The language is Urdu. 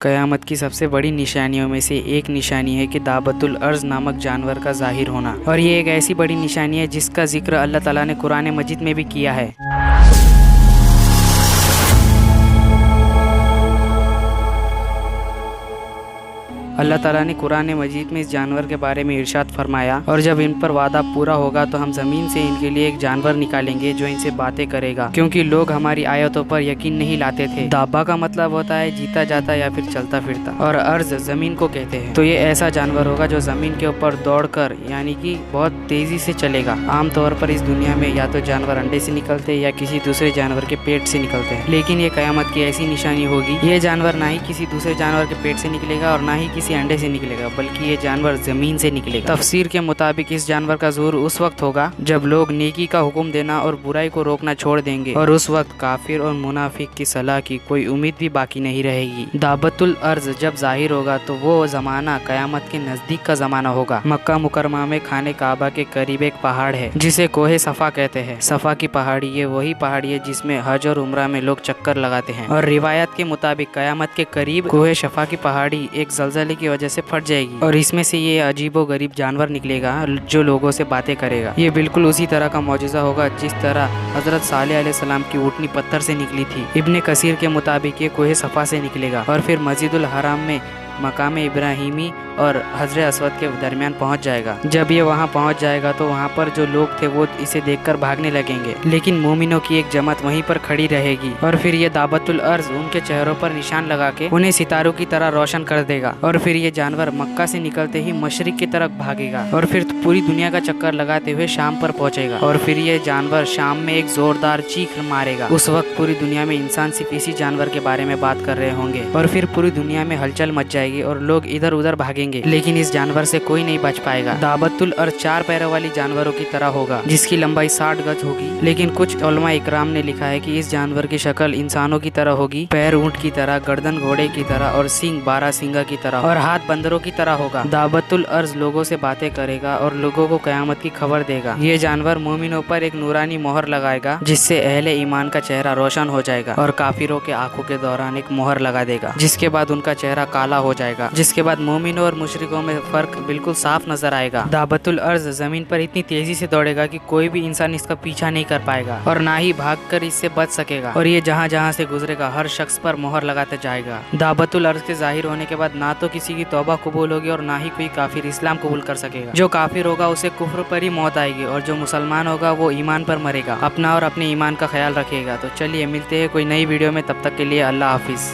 قیامت کی سب سے بڑی نشانیوں میں سے ایک نشانی ہے کہ دابۃ الارض نامک جانور کا ظاہر ہونا، اور یہ ایک ایسی بڑی نشانی ہے جس کا ذکر اللہ تعالیٰ نے قرآن مجید میں بھی کیا ہے۔ اللہ تعالیٰ نے قرآن مجید میں اس جانور کے بارے میں ارشاد فرمایا، اور جب ان پر وعدہ پورا ہوگا تو ہم زمین سے ان کے لیے ایک جانور نکالیں گے جو ان سے باتیں کرے گا، کیونکہ لوگ ہماری آیتوں پر یقین نہیں لاتے تھے۔ دابہ کا مطلب ہوتا ہے جیتا جاتا یا پھر چلتا پھرتا، اور ارض زمین کو کہتے ہیں۔ تو یہ ایسا جانور ہوگا جو زمین کے اوپر دوڑ کر یعنی کہ بہت تیزی سے چلے گا۔ عام طور پر اس دنیا میں یا تو جانور انڈے سے نکلتے یا کسی دوسرے جانور کے پیٹ سے نکلتے ہیں، لیکن یہ قیامت کی ایسی نشانی ہوگی، یہ جانور نہ ہی کسی دوسرے جانور کے پیٹ سے نکلے گا اور نہ ہی کسی انڈے سے نکلے گا، بلکہ یہ جانور زمین سے نکلے گا۔ تفسیر کے مطابق اس جانور کا ظہور اس وقت ہوگا جب لوگ نیکی کا حکم دینا اور برائی کو روکنا چھوڑ دیں گے، اور اس وقت کافر اور منافق کی صلاح کی کوئی امید بھی باقی نہیں رہے گی۔ دابۃ الارض جب ظاہر ہوگا تو وہ زمانہ قیامت کے نزدیک کا زمانہ ہوگا۔ مکہ مکرمہ میں خانہ کعبہ کے قریب ایک پہاڑ ہے جسے کوہ صفا کہتے ہیں۔ صفا کی پہاڑی یہ وہی پہاڑی ہے جس میں حج اور عمرہ میں لوگ چکر لگاتے ہیں، اور روایت کے مطابق قیامت کے قریب کوہ صفا کی پہاڑی ایک زلزلے کی وجہ سے پھٹ جائے گی، اور اس میں سے یہ عجیب و غریب جانور نکلے گا جو لوگوں سے باتیں کرے گا۔ یہ بالکل اسی طرح کا معجزہ ہوگا جس طرح حضرت صالح علیہ السلام کی اونٹنی پتھر سے نکلی تھی۔ ابن کثیر کے مطابق یہ کوہ صفا سے نکلے گا اور پھر مسجد الحرام میں مقام ابراہیمی اور حجر اسود کے درمیان پہنچ جائے گا۔ جب یہ وہاں پہنچ جائے گا تو وہاں پر جو لوگ تھے وہ اسے دیکھ کر بھاگنے لگیں گے، لیکن مومنوں کی ایک جماعت وہیں پر کھڑی رہے گی، اور پھر یہ دابۃ الارض ان کے چہروں پر نشان لگا کے انہیں ستاروں کی طرح روشن کر دے گا، اور پھر یہ جانور مکہ سے نکلتے ہی مشرق کی طرف بھاگے گا، اور پھر پوری دنیا کا چکر لگاتے ہوئے شام پر پہنچے گا، اور پھر یہ جانور شام میں ایک زوردار چیخ مارے گا۔ اس وقت پوری دنیا میں انسان صرف اسی جانور کے بارے میں بات کر رہے ہوں گے، اور پھر پوری دنیا میں ہلچل مچ جائے گی اور لوگ ادھر ادھر بھاگیں گے، لیکن اس جانور سے کوئی نہیں بچ پائے گا۔ دابۃ الارض 4 پیروں والی جانوروں کی طرح ہوگا جس کی لمبائی 60 گز ہوگی، لیکن کچھ علماء اکرام نے لکھا ہے کہ اس جانور کی شکل انسانوں کی طرح ہوگی، پیر اونٹ کی طرح، گردن گھوڑے کی طرح، اور سینگ 12 سینگا کی طرح، اور ہاتھ بندروں کی طرح ہوگا۔ دابۃ الارض لوگوں سے باتیں کرے گا اور لوگوں کو قیامت کی خبر دے گا۔ یہ جانور مومنوں پر ایک نورانی مہر لگائے گا جس سے اہل ایمان کا چہرہ روشن ہو جائے گا، اور کافروں کے آنکھوں کے دوران ایک مہر لگا دے گا جس کے بعد ان کا چہرہ کالا ہو جائے گا، جس کے بعد مومنوں اور مشرکوں میں فرق بالکل صاف نظر آئے گا۔ دابۃ الارض زمین پر اتنی تیزی سے دوڑے گا کہ کوئی بھی انسان اس کا پیچھا نہیں کر پائے گا، اور نہ ہی بھاگ کر اس سے بچ سکے گا، اور یہ جہاں جہاں سے گزرے گا ہر شخص پر مہر لگاتا جائے گا۔ دابۃ الارض کے ظاہر ہونے کے بعد نہ تو کسی کی توبہ قبول ہوگی اور نہ ہی کوئی کافر اسلام قبول کر سکے گا۔ جو کافر ہوگا اسے کفر پر ہی موت آئے گی، اور جو مسلمان ہوگا وہ ایمان پر مرے گا۔ اپنا اور اپنے ایمان کا خیال رکھے گا۔ تو چلیے ملتے ہیں کوئی نئی ویڈیو میں، تب تک کے لیے اللہ حافظ۔